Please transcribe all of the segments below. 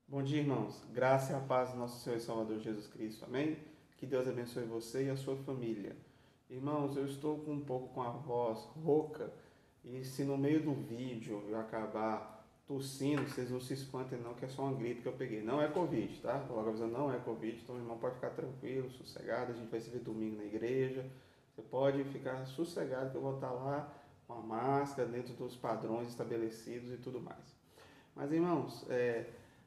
Bom dia, irmãos. Graça e a paz do nosso Senhor e Salvador Jesus Cristo. Amém? Que Deus abençoe você e a sua família. Irmãos, eu estou com um pouco com a voz rouca e se no meio do vídeo eu acabar tossindo, vocês não se espantem não, que é só uma gripe que eu peguei. Não é Covid, tá? Logo avisando, não é Covid, então o irmão pode ficar tranquilo, sossegado. A gente vai se ver domingo na igreja. Você pode ficar sossegado que eu vou estar lá com a máscara, dentro dos padrões estabelecidos e tudo mais. Mas, irmãos,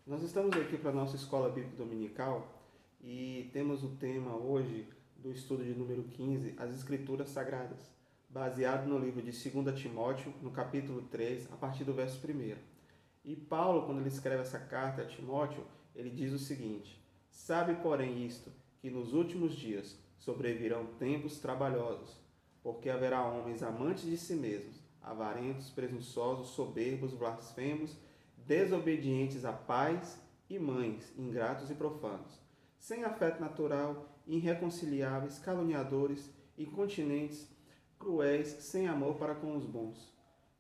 nós estamos aqui para a nossa escola bíblica dominical e temos o tema hoje do estudo de número 15, as Escrituras Sagradas, baseado no livro de 2 Timóteo, no capítulo 3, a partir do verso 1. E Paulo, quando ele escreve essa carta a Timóteo, ele diz o seguinte: Sabe, porém, isto, que nos últimos dias sobrevirão tempos trabalhosos, porque haverá homens amantes de si mesmos, avarentos, presunçosos, soberbos, blasfemos, desobedientes a pais e mães, ingratos e profanos, sem afeto natural, irreconciliáveis, caluniadores, incontinentes, cruéis, sem amor para com os bons,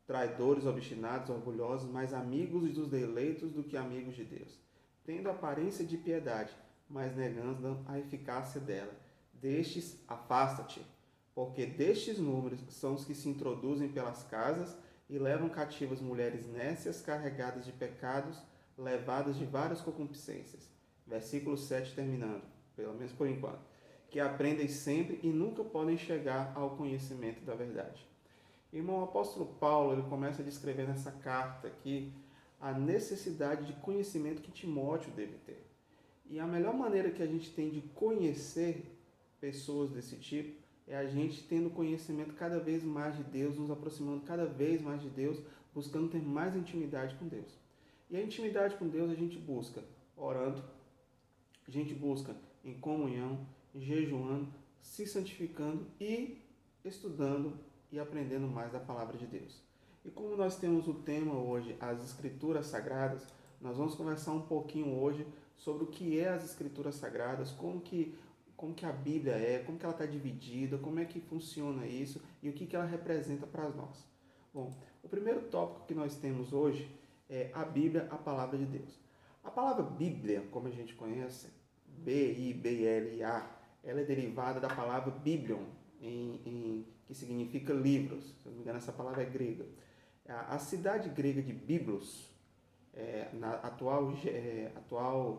traidores, obstinados, orgulhosos, mais amigos dos deleitos do que amigos de Deus, tendo aparência de piedade, mas negando a eficácia dela. Destes, afasta-te, porque destes números são os que se introduzem pelas casas e levam cativas mulheres nécias carregadas de pecados, levadas de várias concupiscências. Versículo 7 terminando, pelo menos por enquanto. Que aprendem sempre e nunca podem chegar ao conhecimento da verdade. Irmão, o apóstolo Paulo ele começa a descrever nessa carta aqui a necessidade de conhecimento que Timóteo deve ter. E a melhor maneira que a gente tem de conhecer pessoas desse tipo é a gente tendo conhecimento cada vez mais de Deus, nos aproximando cada vez mais de Deus, buscando ter mais intimidade com Deus. E a intimidade com Deus a gente busca orando, a gente busca em comunhão, jejuando, se santificando e estudando e aprendendo mais da palavra de Deus. E como nós temos o tema hoje, as Escrituras Sagradas, nós vamos conversar um pouquinho hoje sobre o que é as Escrituras Sagradas, como que a Bíblia é, como que ela está dividida, como é que funciona isso e o que ela representa para nós. Bom, o primeiro tópico que nós temos hoje é a Bíblia, a palavra de Deus. A palavra Bíblia, como a gente conhece, B-I-B-L-A, ela é derivada da palavra Biblion, que significa livros. Se não me engano, essa palavra é grega. A cidade grega de Biblos, na atual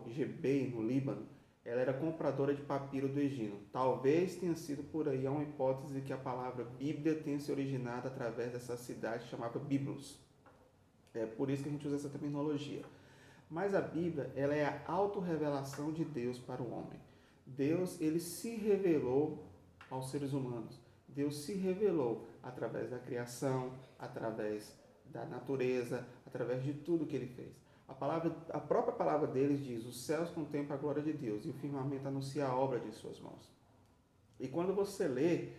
Gebei, no Líbano, ela era compradora de papiro do Egito. Talvez tenha sido por aí, há uma hipótese de que a palavra Bíblia tenha se originado através dessa cidade chamada Biblos. É por isso que a gente usa essa terminologia. Mas a Bíblia, ela é a autorrevelação de Deus para o homem. Deus, ele se revelou aos seres humanos. Deus se revelou através da criação, através da natureza, através de tudo que ele fez. A própria palavra deles diz: os céus contemplam a glória de Deus e o firmamento anuncia a obra de suas mãos. E quando você lê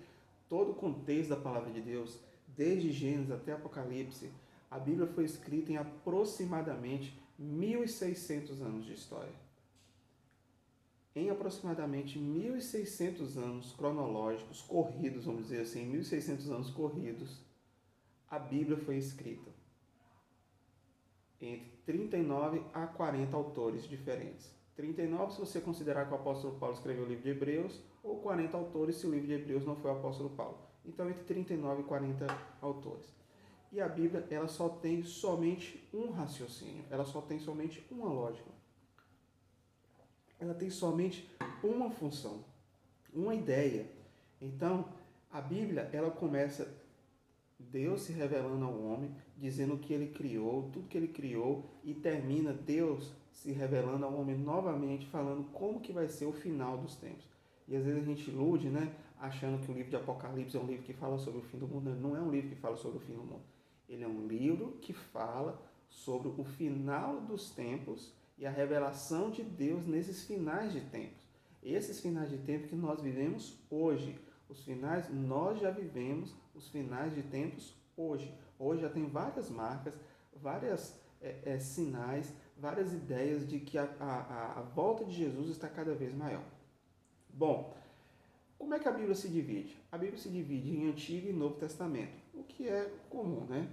todo o contexto da palavra de Deus, desde Gênesis até Apocalipse, a Bíblia foi escrita em aproximadamente 1.600 anos de história. Em aproximadamente 1.600 anos cronológicos, corridos, vamos dizer assim, 1.600 anos corridos, a Bíblia foi escrita entre 39 a 40 autores diferentes. 39 se você considerar que o apóstolo Paulo escreveu o livro de Hebreus, ou 40 autores se o livro de Hebreus não foi o apóstolo Paulo. Então, entre 39 e 40 autores. E a Bíblia, ela só tem somente um raciocínio, ela só tem somente uma lógica. Ela tem somente uma função, uma ideia. Então, a Bíblia, ela começa Deus se revelando ao homem, dizendo o que ele criou, tudo que ele criou, e termina Deus se revelando ao homem novamente, falando como que vai ser o final dos tempos. E às vezes a gente ilude, né, achando que o livro de Apocalipse é um livro que fala sobre o fim do mundo. Não é um livro que fala sobre o fim do mundo. Ele é um livro que fala sobre o final dos tempos e a revelação de Deus nesses finais de tempos. Esses finais de tempo que nós vivemos hoje. Os finais, nós já vivemos os finais de tempos hoje. Hoje já tem várias marcas, vários sinais, várias ideias de que a volta de Jesus está cada vez maior. Bom, como é que a Bíblia se divide? A Bíblia se divide em Antigo e Novo Testamento, o que é comum, né?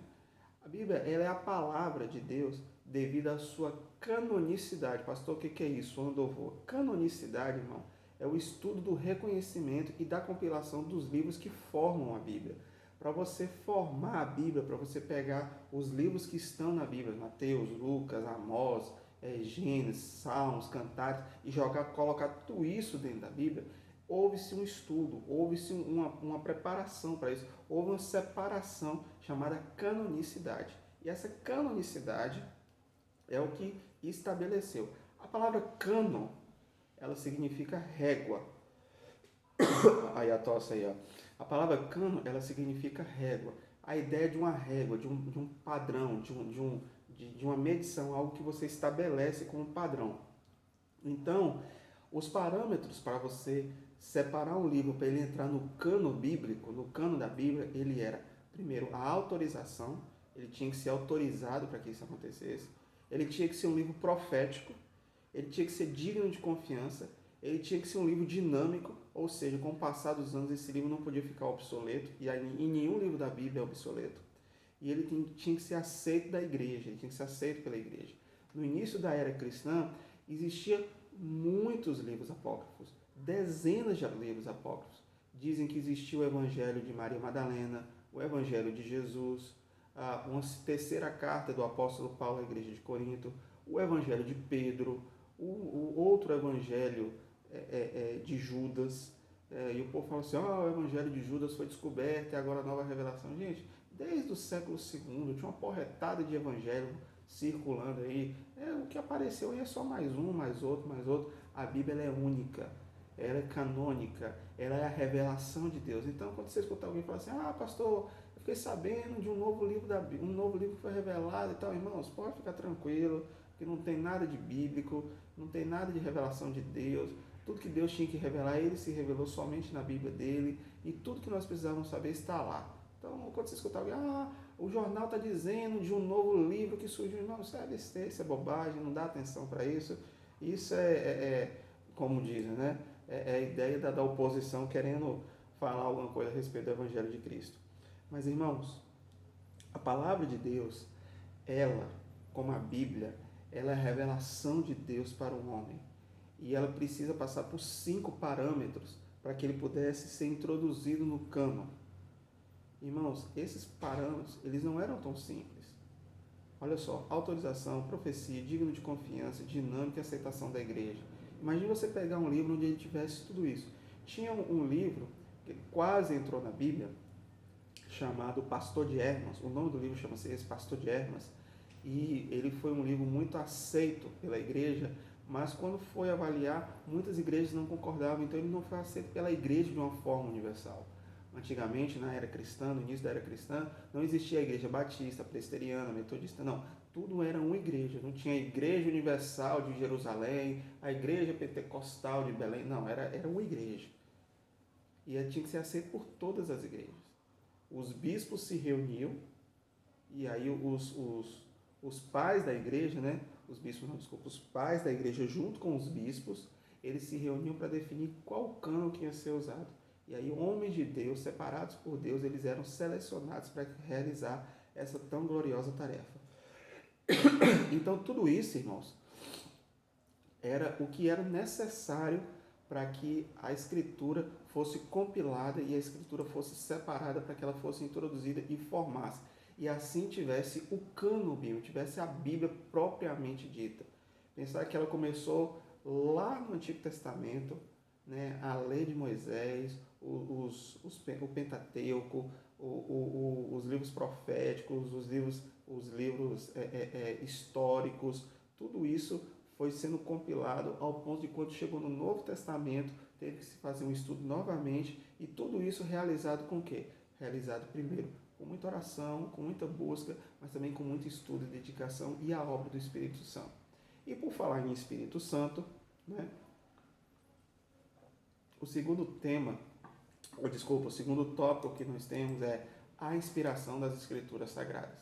A Bíblia ela é a palavra de Deus devido à sua canonicidade. Pastor, o que é isso? Onde eu vou? Canonicidade, irmão, é o estudo do reconhecimento e da compilação dos livros que formam a Bíblia. Para você formar a Bíblia, para você pegar os livros que estão na Bíblia, Mateus, Lucas, Amós, Gênesis, Salmos, Cantares, e colocar tudo isso dentro da Bíblia, houve-se um estudo, houve-se uma preparação para isso, houve uma separação chamada canonicidade. E essa canonicidade é o que estabeleceu. A palavra cânon, ela significa régua. Aí a tosse aí, ó. A palavra cânon, ela significa régua. A ideia de uma régua, de um padrão, de uma medição, algo que você estabelece como padrão. Então, os parâmetros para você separar um livro, para ele entrar no cano bíblico, no cano da Bíblia, ele era, primeiro, a autorização, ele tinha que ser autorizado para que isso acontecesse, ele tinha que ser um livro profético, ele tinha que ser digno de confiança, ele tinha que ser um livro dinâmico, ou seja, com o passar dos anos esse livro não podia ficar obsoleto, e aí, em nenhum livro da Bíblia é obsoleto, e ele tinha que ser aceito da igreja, ele tinha que ser aceito pela igreja. No início da era cristã, existia muitos livros apócrifos, dezenas de livros apócrifos. Dizem que existiu o Evangelho de Maria Madalena, o Evangelho de Jesus, uma terceira carta do apóstolo Paulo à igreja de Corinto, o Evangelho de Pedro, o outro Evangelho de Judas, e o povo fala assim, o Evangelho de Judas foi descoberto e agora a nova revelação. Gente, desde o século II tinha uma porretada de evangelho circulando aí, o que apareceu aí é só mais um, mais outro. A Bíblia ela é única, ela é canônica, ela é a revelação de Deus. Então, quando você escutar alguém falar assim, pastor, eu fiquei sabendo de um novo livro que foi revelado e tal, irmãos, pode ficar tranquilo, que não tem nada de bíblico, não tem nada de revelação de Deus. Tudo que Deus tinha que revelar, ele se revelou somente na Bíblia dele, e tudo que nós precisávamos saber está lá. Então, quando você escutar alguém, o jornal está dizendo de um novo livro que surgiu, não, isso é besteira, isso é bobagem, não dá atenção para isso. Isso como dizem, né? É a ideia da oposição querendo falar alguma coisa a respeito do Evangelho de Cristo. Mas, irmãos, a palavra de Deus, ela, como a Bíblia, ela é a revelação de Deus para o homem. E ela precisa passar por 5 parâmetros para que ele pudesse ser introduzido no cânon. Irmãos, esses parâmetros, eles não eram tão simples. Olha só, autorização, profecia, digno de confiança, dinâmica e aceitação da igreja. Imagine você pegar um livro onde ele tivesse tudo isso. Tinha um livro que quase entrou na Bíblia, chamado Pastor de Hermas. O nome do livro chama-se esse, Pastor de Hermas. E ele foi um livro muito aceito pela igreja, mas quando foi avaliar, muitas igrejas não concordavam, então ele não foi aceito pela igreja de uma forma universal. Antigamente, na era cristã, no início da era cristã, não existia a igreja batista, presbiteriana, metodista, não. Tudo era uma igreja, não tinha a igreja universal de Jerusalém, a igreja pentecostal de Belém, não, era uma igreja. E ela tinha que ser aceita por todas as igrejas. Os bispos se reuniam, e aí os pais da igreja, né? Os pais da igreja junto com os bispos, eles se reuniam para definir qual cânon que ia ser usado. E aí homens de Deus, separados por Deus, eles eram selecionados para realizar essa tão gloriosa tarefa. Então tudo isso, irmãos, era o que era necessário para que a Escritura fosse compilada e a Escritura fosse separada para que ela fosse introduzida e formasse. E assim tivesse o cânon bíblico, tivesse a Bíblia propriamente dita. Pensar que ela começou lá no Antigo Testamento, né, a lei de Moisés, o Pentateuco, os livros proféticos, os livros históricos, tudo isso foi sendo compilado ao ponto de quando chegou no Novo Testamento, teve que se fazer um estudo novamente, e tudo isso realizado com o quê? Realizado primeiro com muita oração, com muita busca, mas também com muito estudo e dedicação e a obra do Espírito Santo. E por falar em Espírito Santo, né, o segundo tópico que nós temos é a inspiração das Escrituras Sagradas.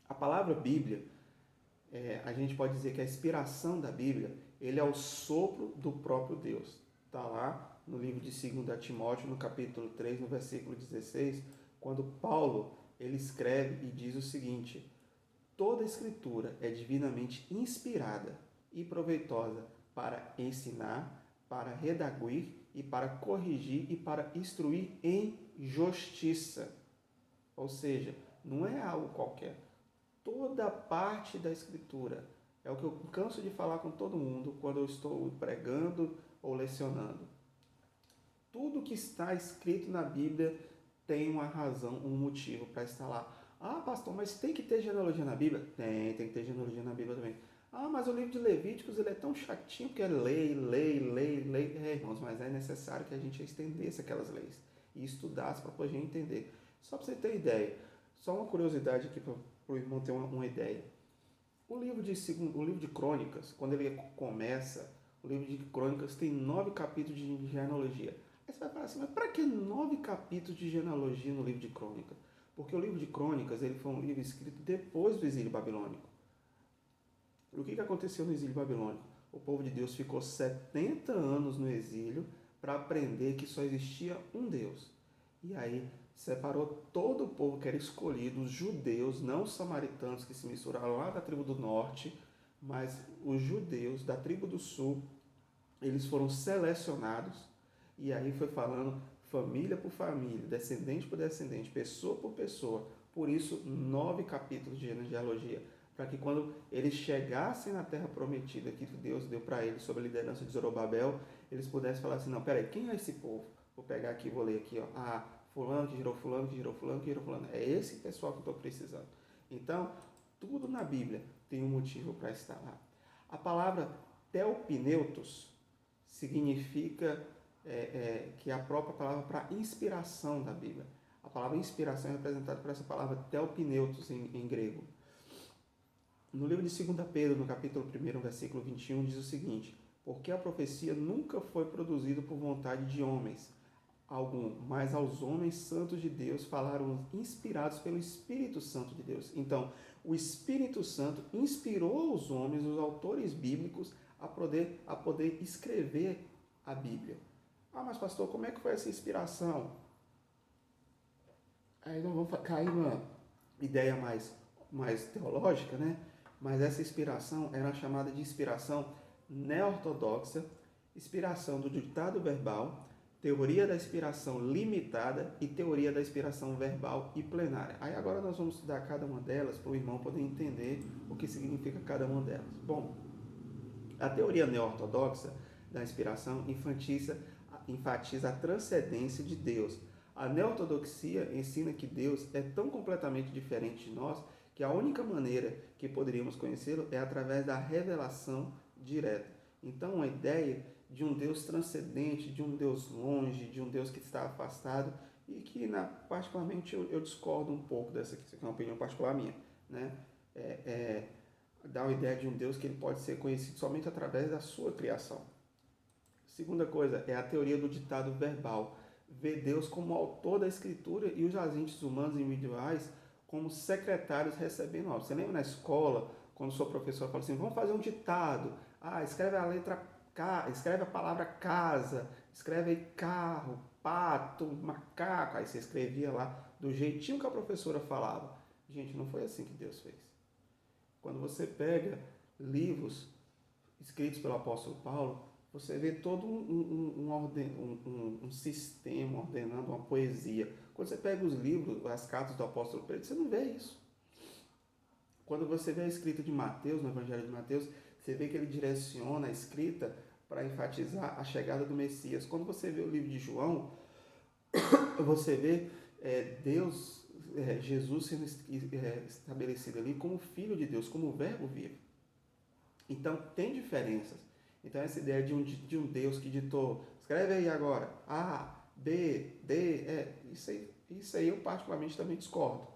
A palavra Bíblia, a gente pode dizer que a inspiração da Bíblia, ele é o sopro do próprio Deus. Está lá no livro de 2 Timóteo, no capítulo 3, no versículo 16, quando Paulo ele escreve e diz o seguinte: toda a Escritura é divinamente inspirada e proveitosa para ensinar, para redarguir e para corrigir e para instruir em justiça. Ou seja, não é algo qualquer. Toda parte da Escritura é o que eu canso de falar com todo mundo quando eu estou pregando ou lecionando. Tudo que está escrito na Bíblia tem uma razão, um motivo para estar lá. Ah, pastor, mas tem que ter genealogia na Bíblia? Tem que ter genealogia na Bíblia também. Ah, mas o livro de Levíticos ele é tão chatinho porque é lei. Irmãos, mas é necessário que a gente estendesse aquelas leis e estudasse para poder entender. Só para você ter ideia, só uma curiosidade aqui para o irmão ter uma ideia. O livro de Crônicas, quando ele começa, o livro de Crônicas tem 9 capítulos de genealogia. Aí você vai falar assim, mas para que 9 capítulos de genealogia no livro de Crônicas? Porque o livro de Crônicas ele foi um livro escrito depois do exílio babilônico. O que aconteceu no exílio babilônico? O povo de Deus ficou 70 anos no exílio para aprender que só existia um Deus. E aí separou todo o povo que era escolhido, os judeus, não os samaritanos que se misturaram lá da tribo do norte, mas os judeus da tribo do sul, eles foram selecionados. E aí foi falando família por família, descendente por descendente, pessoa por pessoa. Por isso, 9 capítulos de genealogia, para que quando eles chegassem na terra prometida que Deus deu para eles, sob a liderança de Zorobabel, eles pudessem falar assim, não, peraí, quem é esse povo? Vou pegar aqui e vou ler aqui, ó. Ah, fulano que gerou fulano, que gerou fulano, que gerou fulano. É esse pessoal que eu estou precisando. Então, tudo na Bíblia tem um motivo para estar lá. A palavra telpineutos significa que é a própria palavra para inspiração da Bíblia. A palavra inspiração é representada por essa palavra telpineutos em grego. No livro de 2 Pedro, no capítulo 1, versículo 21, diz o seguinte: porque a profecia nunca foi produzida por vontade de homens algum, mas aos homens santos de Deus falaram inspirados pelo Espírito Santo de Deus. Então, o Espírito Santo inspirou os homens, os autores bíblicos, a poder escrever a Bíblia. Ah, mas pastor, como é que foi essa inspiração? Aí nós vamos cair numa ideia mais teológica, né? Mas essa inspiração era chamada de inspiração neortodoxa, inspiração do ditado verbal, teoria da inspiração limitada e teoria da inspiração verbal e plenária. Aí agora nós vamos estudar cada uma delas para o irmão poder entender o que significa cada uma delas. Bom, a teoria neortodoxa da inspiração enfatiza a transcendência de Deus. A neortodoxia ensina que Deus é tão completamente diferente de nós que a única maneira que poderíamos conhecê-lo é através da revelação direta. Então, a ideia de um Deus transcendente, de um Deus longe, de um Deus que está afastado e que, particularmente, eu discordo um pouco dessa aqui, isso aqui é uma opinião particular minha, né? Dá uma ideia de um Deus que ele pode ser conhecido somente através da sua criação. Segunda coisa é a teoria do ditado verbal. Vê Deus como autor da escritura e os agentes humanos individuais como secretários recebendo algo. Você lembra na escola, quando o seu professor fala assim, vamos fazer um ditado. Ah, escreve a letra K, escreve a palavra casa, escreve aí carro, pato, macaco. Aí você escrevia lá do jeitinho que a professora falava. Gente, não foi assim que Deus fez. Quando você pega livros escritos pelo apóstolo Paulo, você vê todo um sistema ordenando uma poesia. Quando você pega os livros, as cartas do apóstolo Pedro, você não vê isso. Quando você vê a escrita de Mateus, no Evangelho de Mateus, você vê que ele direciona a escrita para enfatizar a chegada do Messias. Quando você vê o livro de João, você vê Jesus sendo estabelecido ali como Filho de Deus, como o Verbo vivo. Então, tem diferenças. Então, essa ideia de um Deus que ditou, escreve aí agora, A, B, D, isso aí eu particularmente também discordo,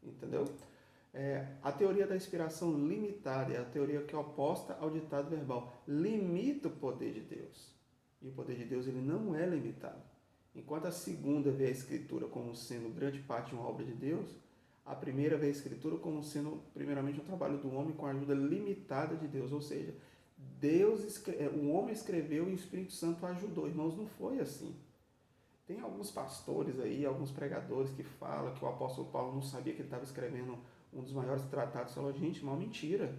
entendeu? A teoria da inspiração limitada é a teoria que é oposta ao ditado verbal. Limita o poder de Deus. E o poder de Deus ele não é limitado. Enquanto a segunda vê a Escritura como sendo grande parte de uma obra de Deus, a primeira vê a Escritura como sendo, primeiramente, um trabalho do homem com a ajuda limitada de Deus. Ou seja, o homem escreveu e o Espírito Santo ajudou. Irmãos, não foi assim. Tem alguns pastores aí, alguns pregadores que falam que o apóstolo Paulo não sabia que ele estava escrevendo um dos maiores tratados, falou, gente, uma mentira.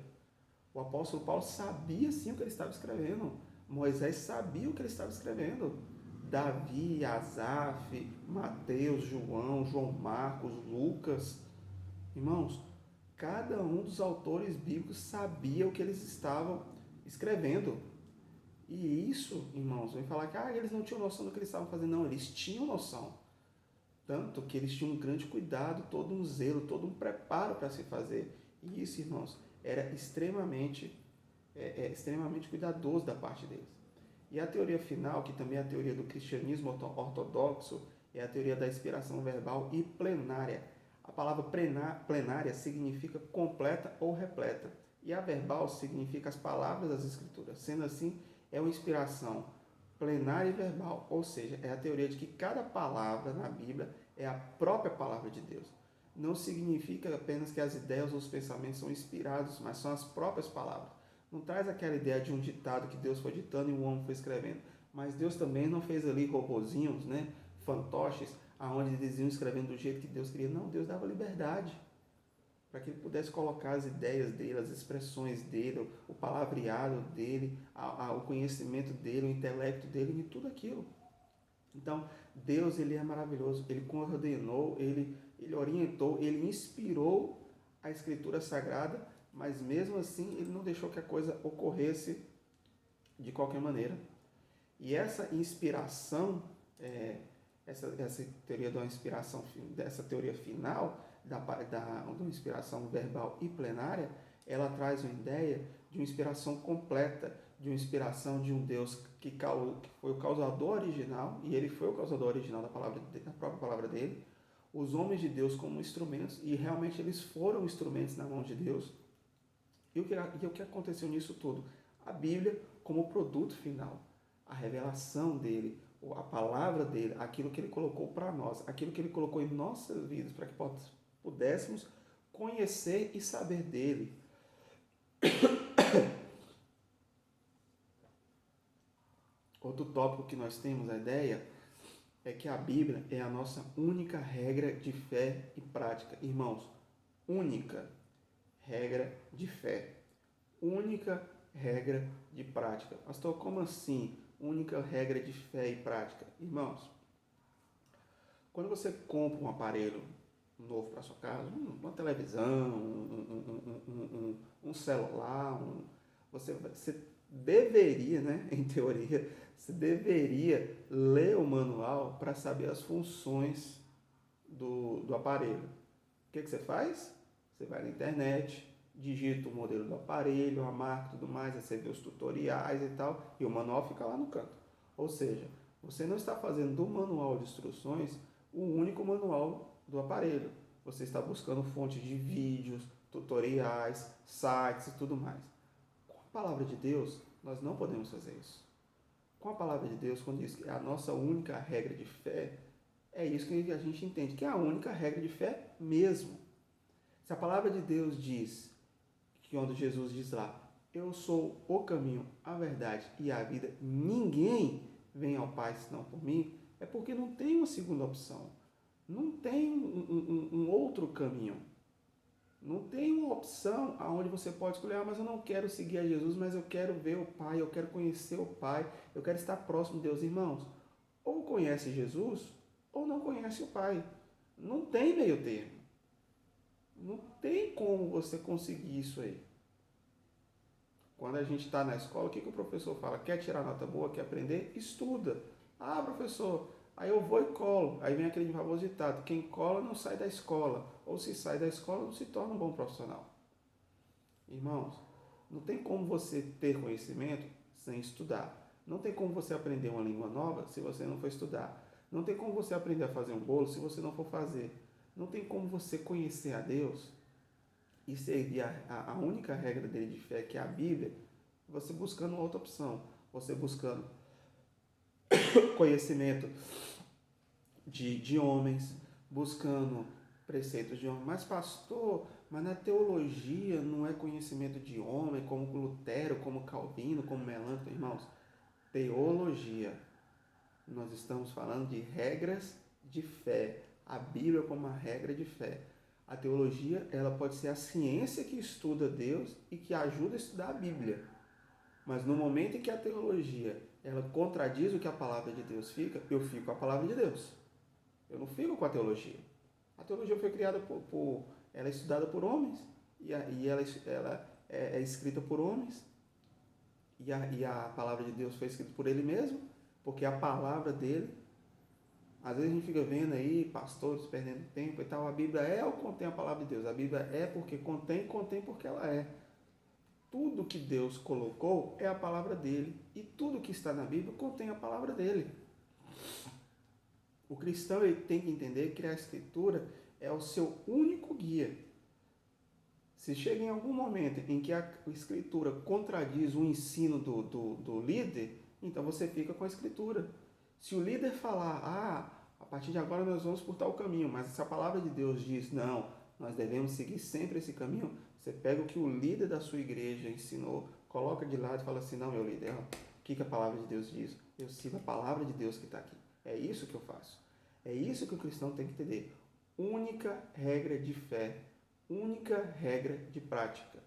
O apóstolo Paulo sabia sim o que ele estava escrevendo. Moisés sabia o que ele estava escrevendo. Davi, Asaf, Mateus, João Marcos, Lucas. Irmãos, cada um dos autores bíblicos sabia o que eles estavam escrevendo. E isso, irmãos, vem falar que eles não tinham noção do que eles estavam fazendo. Não, eles tinham noção. Tanto que eles tinham um grande cuidado, todo um zelo, todo um preparo para se fazer. E isso, irmãos, era extremamente cuidadoso da parte deles. E a teoria final, que também é a teoria do cristianismo ortodoxo, é a teoria da inspiração verbal e plenária. A palavra plenária significa completa ou repleta. E a verbal significa as palavras das Escrituras. Sendo assim, é uma inspiração plenária e verbal. Ou seja, é a teoria de que cada palavra na Bíblia é a própria palavra de Deus. Não significa apenas que as ideias ou os pensamentos são inspirados, mas são as próprias palavras. Não traz aquela ideia de um ditado que Deus foi ditando e o homem foi escrevendo. Mas Deus também não fez ali robozinhos, fantoches, aonde eles iam escrevendo do jeito que Deus queria. Não, Deus dava liberdade para que ele pudesse colocar as ideias dele, as expressões dele, o palavreado dele, o conhecimento dele, o intelecto dele e tudo aquilo. Então, Deus, ele é maravilhoso. Ele coordenou, ele orientou, ele inspirou a Escritura Sagrada, mas mesmo assim ele não deixou que a coisa ocorresse de qualquer maneira. E essa inspiração, essa teoria da inspiração, dessa teoria final, da inspiração verbal e plenária, ela traz uma ideia de uma inspiração completa, de uma inspiração de um Deus que foi o causador original, e ele foi o causador original da própria palavra dele, os homens de Deus como instrumentos, e realmente eles foram instrumentos na mão de Deus. E o que aconteceu nisso tudo? A Bíblia como produto final, a revelação dele, a palavra dele, aquilo que ele colocou para nós, aquilo que ele colocou em nossas vidas, para que pudéssemos conhecer e saber dele. Outro tópico que nós temos, a ideia, é que a Bíblia é a nossa única regra de fé e prática. Irmãos, única regra de fé. Única regra de prática. Pastor, como assim? Única regra de fé e prática. Irmãos, quando você compra um aparelho novo para sua casa, uma televisão, um celular, você deveria, em teoria, você deveria ler o manual para saber as funções do aparelho. O que você faz? Você vai na internet, digita o modelo do aparelho, a marca e tudo mais, aí você vê os tutoriais e tal, e o manual fica lá no canto. Ou seja, você não está fazendo do manual de instruções o único manual do aparelho. Você está buscando fontes de vídeos, tutoriais, sites e tudo mais. Com a palavra de Deus, nós não podemos fazer isso. Com a palavra de Deus, quando diz que é a nossa única regra de fé, é isso que a gente entende, que é a única regra de fé mesmo. Se a palavra de Deus diz, que quando Jesus diz lá, eu sou o caminho, a verdade e a vida, ninguém vem ao Pai senão por mim, é porque não tem uma segunda opção. Não tem um outro caminho. Não tem uma opção onde você pode escolher, mas eu não quero seguir a Jesus, mas eu quero ver o Pai, eu quero conhecer o Pai, eu quero estar próximo de Deus. Irmãos, ou conhece Jesus, ou não conhece o Pai. Não tem meio termo. Não tem como você conseguir isso aí. Quando a gente está na escola, o que o professor fala? Quer tirar nota boa? Quer aprender? Estuda. Ah, professor, aí eu vou e colo. Aí vem aquele famoso ditado, quem cola não sai da escola. Ou se sai da escola, não se torna um bom profissional. Irmãos, não tem como você ter conhecimento sem estudar. Não tem como você aprender uma língua nova se você não for estudar. Não tem como você aprender a fazer um bolo se você não for fazer. Não tem como você conhecer a Deus e seguir a única regra dele de fé, que é a Bíblia, você buscando outra opção. Você buscando conhecimento de homens, buscando preceitos de homens. Mas pastor, mas na teologia não é conhecimento de homem, como Lutero, como Calvino, como Melanchthon, irmãos. Teologia. Nós estamos falando de regras de fé. A Bíblia como uma regra de fé. A teologia, ela pode ser a ciência que estuda Deus e que ajuda a estudar a Bíblia. Mas no momento em que a teologia, ela contradiz o que a palavra de Deus fica, eu fico com a palavra de Deus. Eu não fico com a teologia. A teologia foi criada ela é estudada por homens e ela é escrita por homens e a palavra de Deus foi escrita por ele mesmo, porque a palavra dele, às vezes a gente fica vendo aí pastores perdendo tempo e tal, a Bíblia é ou contém a palavra de Deus? A Bíblia é porque contém porque ela é. Tudo que Deus colocou é a palavra dele e tudo que está na Bíblia contém a palavra dele. O cristão ele tem que entender que a Escritura é o seu único guia. Se chega em algum momento em que a Escritura contradiz o ensino do líder, então você fica com a Escritura. Se o líder falar, a partir de agora nós vamos por tal caminho, mas se a palavra de Deus diz, não, nós devemos seguir sempre esse caminho, você pega o que o líder da sua igreja ensinou, coloca de lado e fala assim, não, meu líder, o que a palavra de Deus diz? Eu sigo a palavra de Deus que está aqui. É isso que eu faço. É isso que o cristão tem que entender. Única regra de fé, única regra de prática.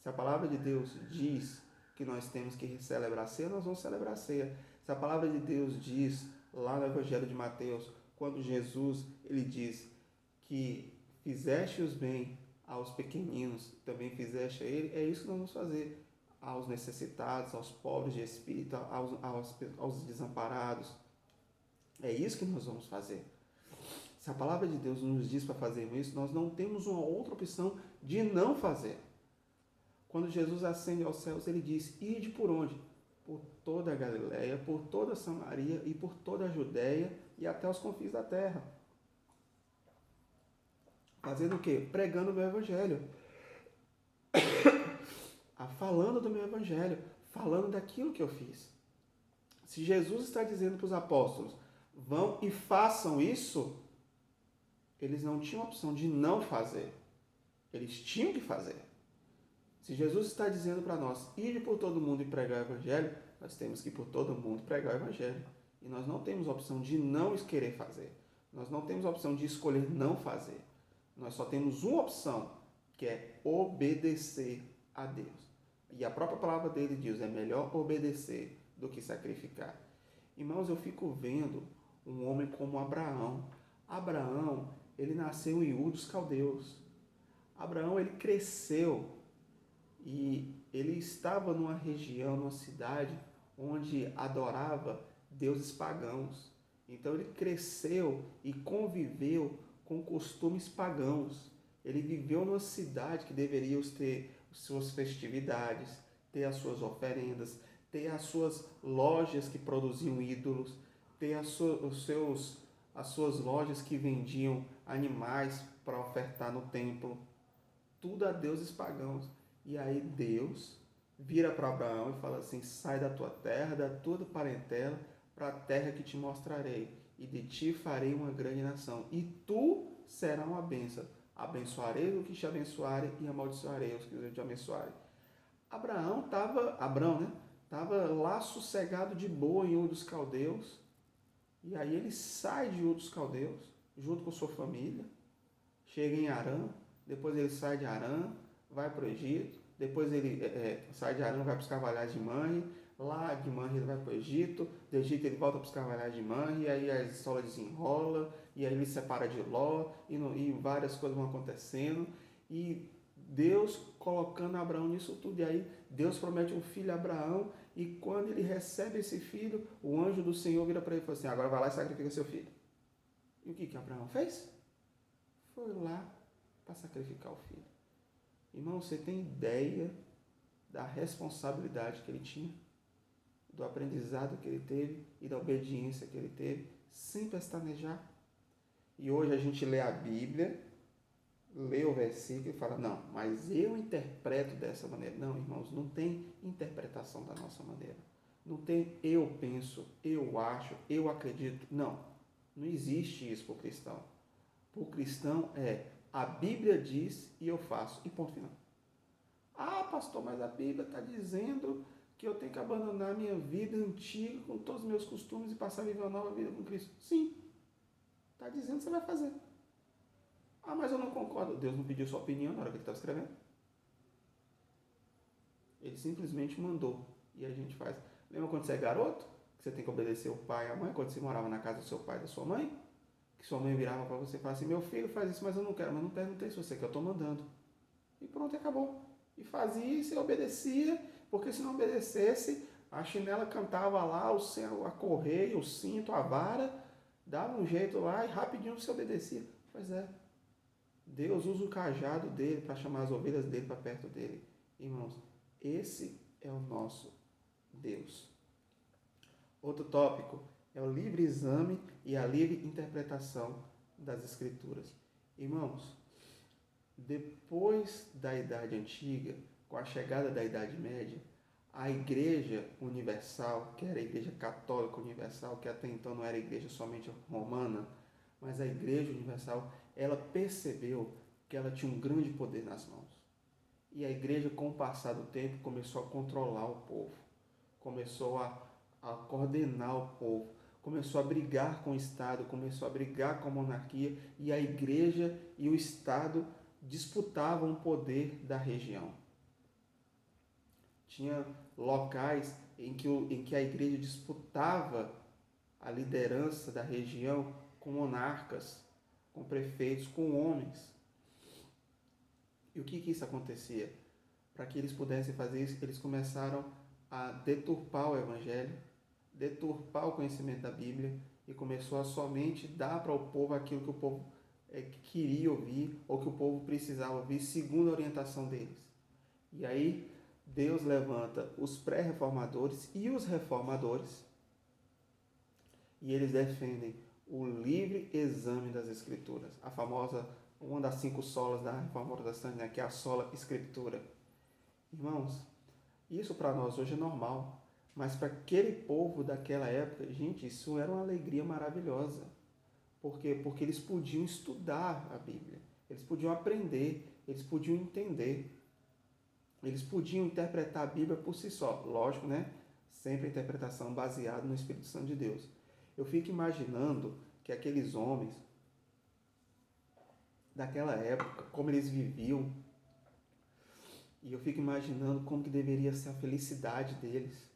Se a palavra de Deus diz que nós temos que celebrar a ceia, nós vamos celebrar a ceia. Se a palavra de Deus diz, lá no Evangelho de Mateus, quando Jesus ele diz que fizeste-os bem aos pequeninos, também fizeste a ele, é isso que nós vamos fazer aos necessitados, aos pobres de espírito, aos desamparados. É isso que nós vamos fazer. Se a palavra de Deus nos diz para fazermos isso, nós não temos uma outra opção de não fazer. Quando Jesus ascende aos céus, ele diz, ide por onde? Por toda a Galileia, por toda a Samaria e por toda a Judéia e até os confins da terra. Fazendo o quê? Pregando o meu evangelho. Falando do meu evangelho, falando daquilo que eu fiz. Se Jesus está dizendo para os apóstolos, vão e façam isso, eles não tinham opção de não fazer. Eles tinham que fazer. Se Jesus está dizendo para nós, ir por todo mundo e pregar o evangelho, nós temos que ir por todo mundo pregar o evangelho. E nós não temos a opção de não querer fazer. Nós não temos a opção de escolher não fazer. Nós só temos uma opção, que é obedecer a Deus. E a própria palavra dele diz, é melhor obedecer do que sacrificar. Irmãos, eu fico vendo um homem como Abraão. Abraão, ele nasceu em Ur dos Caldeus. Abraão, ele cresceu e ele estava numa região, numa cidade, onde adorava deuses pagãos. Então, ele cresceu e conviveu com costumes pagãos. Ele viveu numa cidade que deveria ter suas festividades, ter as suas oferendas, ter as suas lojas que produziam ídolos, ter as suas lojas que vendiam animais para ofertar no templo. Tudo a deuses pagãos. E aí Deus vira para Abraão e fala assim, sai da tua terra, da tua parentela, para a terra que te mostrarei, e de ti farei uma grande nação, e tu serás uma bênção. Abençoarei os que te abençoarem e amaldiçoarei os que te abençoarem. Abraão estava lá sossegado de boa em Ur dos Caldeus, e aí ele sai de Ur dos Caldeus, junto com sua família, chega em Harã, depois ele sai de Harã, vai para o Egito, depois ele sai de Harã, vai para os carvalhais de Manre, lá de Manre ele vai para o Egito, do Egito ele volta para os carvalhais de Manre, e aí a história desenrola, e aí ele se separa de Ló, e várias coisas vão acontecendo, e Deus colocando Abraão nisso tudo, e aí Deus promete um filho a Abraão, e quando ele recebe esse filho, o anjo do Senhor vira para ele e fala assim, agora vai lá e sacrifica seu filho. E o que Abraão fez? Foi lá para sacrificar o filho. Irmão, você tem ideia da responsabilidade que ele tinha? Do aprendizado que ele teve e da obediência que ele teve, sem pestanejar? E hoje a gente lê a Bíblia, lê o versículo e fala, não, mas eu interpreto dessa maneira. Não, irmãos, não tem interpretação da nossa maneira. Não tem eu penso, eu acho, eu acredito. Não existe isso para o cristão. Para o cristão a Bíblia diz e eu faço. E ponto final. Ah, pastor, mas a Bíblia está dizendo que eu tenho que abandonar a minha vida antiga com todos os meus costumes e passar a viver uma nova vida com Cristo. Sim. Está dizendo que você vai fazer. Ah, mas eu não concordo. Deus não pediu sua opinião na hora que ele estava escrevendo. Ele simplesmente mandou. E a gente faz. Lembra quando você é garoto? Que você tem que obedecer o pai e a mãe? Quando você morava na casa do seu pai e da sua mãe? Que sua mãe virava para você e falava assim, meu filho faz isso, mas eu não quero. Mas não perguntei se você quer, eu estou mandando. E pronto, acabou. E fazia isso e obedecia, porque se não obedecesse, a chinela cantava lá, a correia, o cinto, a vara, dava um jeito lá e rapidinho você obedecia. Pois é, Deus usa o cajado dele para chamar as ovelhas dele para perto dele. Irmãos, esse é o nosso Deus. Outro tópico é o livre exame e a livre interpretação das Escrituras. Irmãos, depois da Idade Antiga, com a chegada da Idade Média, a Igreja Universal, que era a Igreja Católica Universal, que até então não era a Igreja somente romana, mas a Igreja Universal, ela percebeu que ela tinha um grande poder nas mãos. E a Igreja, com o passar do tempo, começou a controlar o povo, começou a coordenar o povo, começou a brigar com o Estado, começou a brigar com a monarquia, e a Igreja e o Estado disputavam o poder da região. Tinha locais em que a igreja disputava a liderança da região com monarcas, com prefeitos, com homens. E o que isso acontecia? Para que eles pudessem fazer isso, eles começaram a deturpar o evangelho, deturpar o conhecimento da Bíblia e começou a somente dar para o povo aquilo que o povo queria ouvir ou que o povo precisava ouvir segundo a orientação deles. E aí Deus levanta os pré-reformadores e os reformadores e eles defendem o livre exame das Escrituras, a famosa, uma das 5 solas da Reforma Protestante, né, que é a sola Escritura. Irmãos, isso para nós hoje é normal, mas para aquele povo daquela época, gente, isso era uma alegria maravilhosa. Por quê? Porque eles podiam estudar a Bíblia, eles podiam aprender, eles podiam entender, eles podiam interpretar a Bíblia por si só. Lógico, né? Sempre a interpretação baseada no Espírito Santo de Deus. Eu fico imaginando que aqueles homens daquela época, como eles viviam, e eu fico imaginando como que deveria ser a felicidade deles.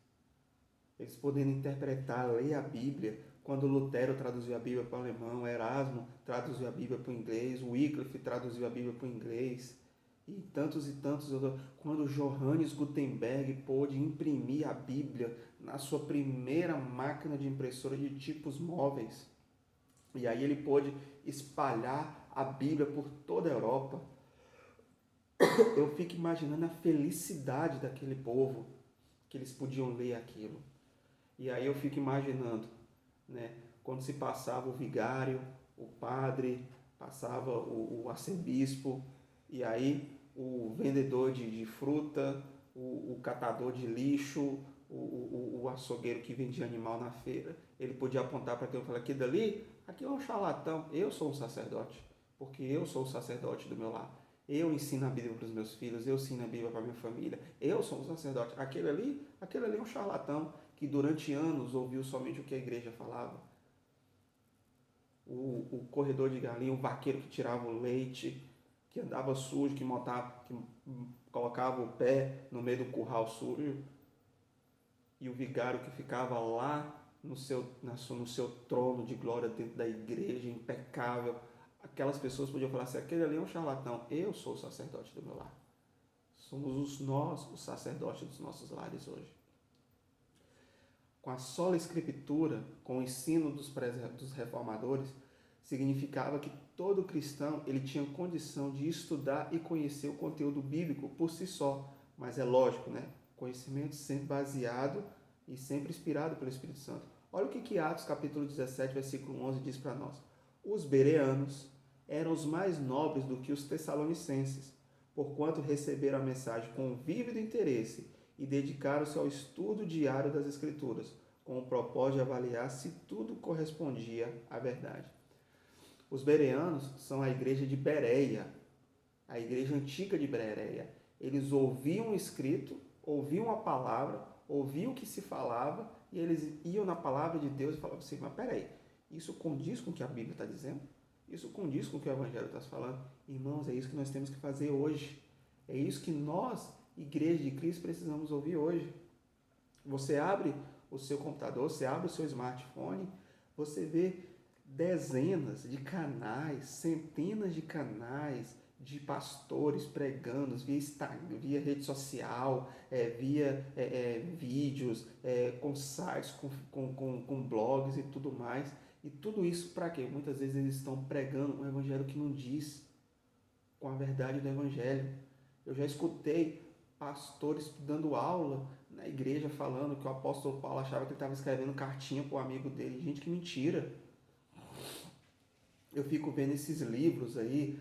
Eles podendo interpretar, ler a Bíblia. Quando Lutero traduziu a Bíblia para o alemão, Erasmo traduziu a Bíblia para o inglês, Wycliffe traduziu a Bíblia para o inglês, e tantos outros. Quando Johannes Gutenberg pôde imprimir a Bíblia na sua primeira máquina de impressora de tipos móveis, e aí ele pôde espalhar a Bíblia por toda a Europa. Eu fico imaginando a felicidade daquele povo, que eles podiam ler aquilo. E aí eu fico imaginando, né, quando se passava o vigário, o padre, passava o arcebispo, e aí o vendedor de fruta, o catador de lixo, o açougueiro que vendia animal na feira, ele podia apontar para aquilo e falar, aquilo dali, aquilo é um charlatão, eu sou um sacerdote, porque eu sou o sacerdote do meu lar. Eu ensino a Bíblia para os meus filhos, eu ensino a Bíblia para a minha família, eu sou um sacerdote. Aquele ali é um charlatão que durante anos ouviu somente o que a igreja falava. O corredor de galinha, o vaqueiro que tirava o leite, que andava sujo, que colocava o pé no meio do curral sujo, e o vigário que ficava lá no seu trono de glória dentro da igreja, impecável. Aquelas pessoas podiam falar assim, aquele ali é um charlatão, eu sou o sacerdote do meu lar. Somos nós os sacerdotes dos nossos lares hoje. Com a sola escritura, com o ensino dos reformadores, significava que todo cristão ele tinha condição de estudar e conhecer o conteúdo bíblico por si só. Mas é lógico, né? Conhecimento sempre baseado e sempre inspirado pelo Espírito Santo. Olha o que Atos capítulo 17, versículo 11 diz para nós. Os bereanos eram os mais nobres do que os tessalonicenses, porquanto receberam a mensagem com vívido interesse e dedicaram-se ao estudo diário das Escrituras, com o propósito de avaliar se tudo correspondia à verdade. Os bereanos são a igreja de Bereia, a igreja antiga de Bereia. Eles ouviam o escrito, ouviam a palavra, ouviam o que se falava, e eles iam na palavra de Deus e falavam assim, mas peraí, isso condiz com o que a Bíblia está dizendo? Isso condiz com o que o Evangelho está falando. Irmãos, é isso que nós temos que fazer hoje. É isso que nós, Igreja de Cristo, precisamos ouvir hoje. Você abre o seu computador, você abre o seu smartphone, você vê dezenas de canais, centenas de canais de pastores pregando via Instagram, via rede social, via vídeos, com sites, com blogs e tudo mais. E tudo isso para quê? Muitas vezes eles estão pregando um evangelho que não diz com a verdade do evangelho. Eu já escutei pastores dando aula na igreja falando que o apóstolo Paulo achava que ele estava escrevendo cartinha para o amigo dele. Gente, que mentira! Eu fico vendo esses livros aí,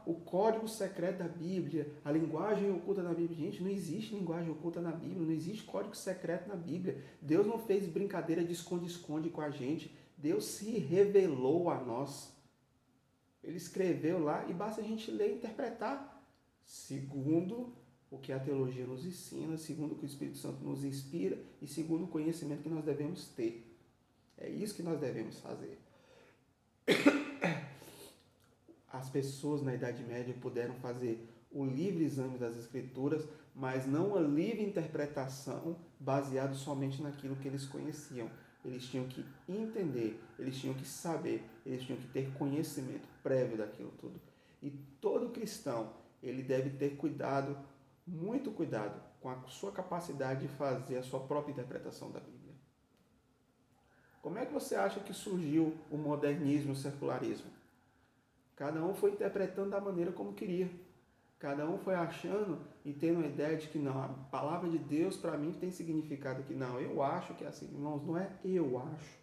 o código secreto da Bíblia, a linguagem oculta na Bíblia. Gente, não existe linguagem oculta na Bíblia, não existe código secreto na Bíblia. Deus não fez brincadeira de esconde-esconde com a gente. Deus se revelou a nós. Ele escreveu lá e basta a gente ler e interpretar, segundo o que a teologia nos ensina, segundo o que o Espírito Santo nos inspira e segundo o conhecimento que nós devemos ter. É isso que nós devemos fazer. As pessoas na Idade Média puderam fazer o livre exame das Escrituras, mas não a livre interpretação baseada somente naquilo que eles conheciam. Eles tinham que entender, eles tinham que saber, eles tinham que ter conhecimento prévio daquilo tudo. E todo cristão, ele deve ter cuidado, muito cuidado, com a sua capacidade de fazer a sua própria interpretação da Bíblia. Como é que você acha que surgiu o modernismo e o secularismo? Cada um foi interpretando da maneira como queria. Cada um foi achando e tendo a ideia de que não, a palavra de Deus para mim tem significado que não, eu acho que é assim. Irmãos, não é eu acho.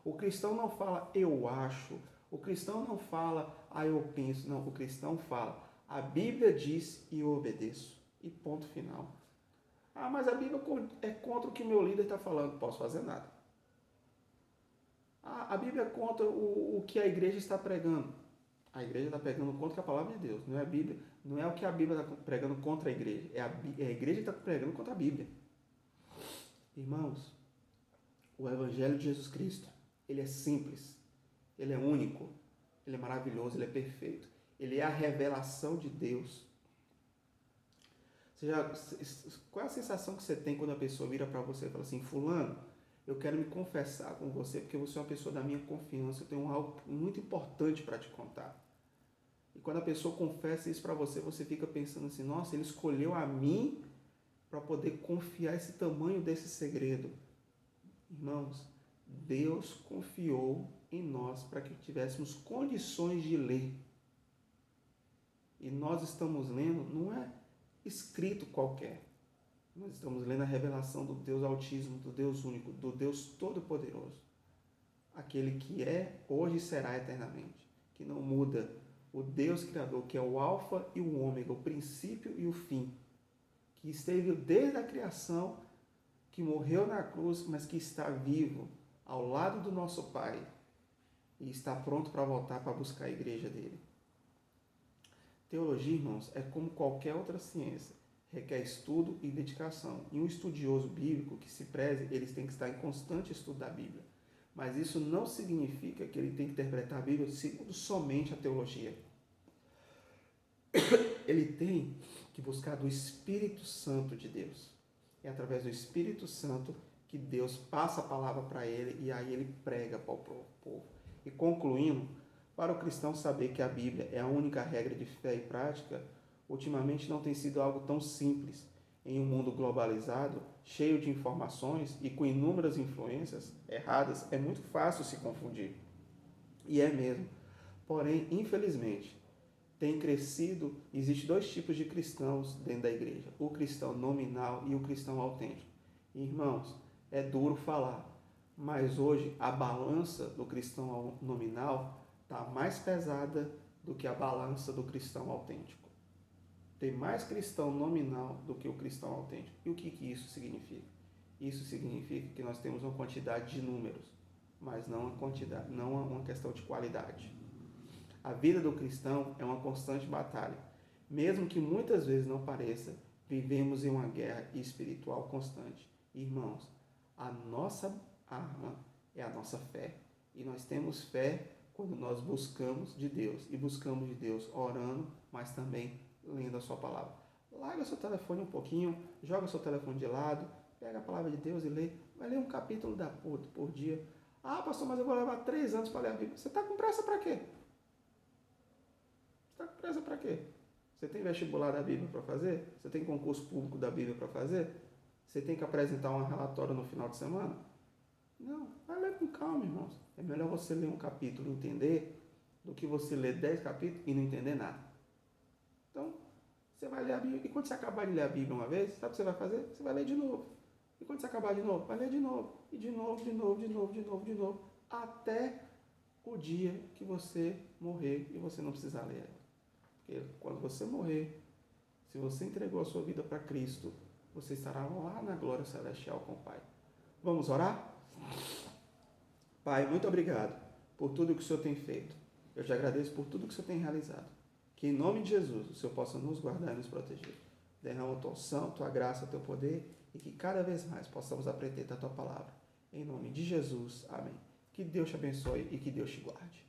O cristão não fala eu acho. O cristão não fala eu penso. Não, o cristão fala a Bíblia diz e eu obedeço. E ponto final. Mas a Bíblia é contra o que meu líder está falando. Não posso fazer nada. A Bíblia é contra o que a igreja está pregando. A igreja está pregando contra a palavra de Deus. Não é a Bíblia, não é o que a Bíblia está pregando contra a igreja. É a igreja que está pregando contra a Bíblia. Irmãos, o Evangelho de Jesus Cristo, ele é simples, ele é único, ele é maravilhoso, ele é perfeito. Ele é a revelação de Deus. Qual é a sensação que você tem quando a pessoa vira para você e fala assim, fulano, eu quero me confessar com você porque você é uma pessoa da minha confiança, eu tenho algo muito importante para te contar. E quando a pessoa confessa isso para você, você fica pensando assim, nossa, ele escolheu a mim para poder confiar esse tamanho desse segredo. Irmãos, Deus confiou em nós para que tivéssemos condições de ler. E nós estamos lendo, não é escrito qualquer. Nós estamos lendo a revelação do Deus Altíssimo, do Deus único, do Deus Todo-Poderoso. Aquele que é, hoje e será eternamente, que não muda. O Deus Criador, que é o Alfa e o Ômega, o princípio e o fim, que esteve desde a criação, que morreu na cruz, mas que está vivo ao lado do nosso Pai e está pronto para voltar para buscar a igreja dele. Teologia, irmãos, é como qualquer outra ciência, requer estudo e dedicação. E um estudioso bíblico que se preze, eles têm que estar em constante estudo da Bíblia. Mas isso não significa que ele tem que interpretar a Bíblia segundo somente a teologia. Ele tem que buscar do Espírito Santo de Deus. É através do Espírito Santo que Deus passa a palavra para ele e aí ele prega para o povo. E concluindo, para o cristão saber que a Bíblia é a única regra de fé e prática, ultimamente não tem sido algo tão simples. Em um mundo globalizado, cheio de informações e com inúmeras influências erradas, é muito fácil se confundir. E é mesmo. Porém, infelizmente, tem crescido, existe dois tipos de cristãos dentro da igreja, o cristão nominal e o cristão autêntico. Irmãos, é duro falar, mas hoje a balança do cristão nominal está mais pesada do que a balança do cristão autêntico. Tem mais cristão nominal do que o cristão autêntico. E o que isso significa? Isso significa que nós temos uma quantidade de números, mas não uma questão de qualidade. A vida do cristão é uma constante batalha. Mesmo que muitas vezes não pareça, vivemos em uma guerra espiritual constante. Irmãos, a nossa arma é a nossa fé. E nós temos fé quando nós buscamos de Deus. E buscamos de Deus orando, mas também lendo a sua palavra. Larga seu telefone um pouquinho, joga seu telefone de lado, pega a palavra de Deus e lê. Vai ler um capítulo por dia. Ah, pastor, mas eu vou levar 3 anos para ler a Bíblia. Você está com pressa para quê? Você está com pressa para quê? Você tem vestibular da Bíblia para fazer? Você tem concurso público da Bíblia para fazer? Você tem que apresentar um relatório no final de semana? Não, vai ler com calma, irmãos. É melhor você ler um capítulo e entender do que você ler 10 capítulos e não entender nada. Então, você vai ler a Bíblia. E quando você acabar de ler a Bíblia uma vez, sabe o que você vai fazer? Você vai ler de novo. E quando você acabar de novo, vai ler de novo. E de novo, de novo, de novo, de novo, de novo. Até o dia que você morrer e você não precisar ler ela. Porque quando você morrer, se você entregou a sua vida para Cristo, você estará lá na glória celestial com o Pai. Vamos orar? Pai, muito obrigado por tudo que o Senhor tem feito. Eu te agradeço por tudo que o Senhor tem realizado. Que em nome de Jesus o Senhor possa nos guardar e nos proteger. Derrama a tua unção, tua graça, teu poder e que cada vez mais possamos aprender da tua palavra. Em nome de Jesus, amém. Que Deus te abençoe e que Deus te guarde.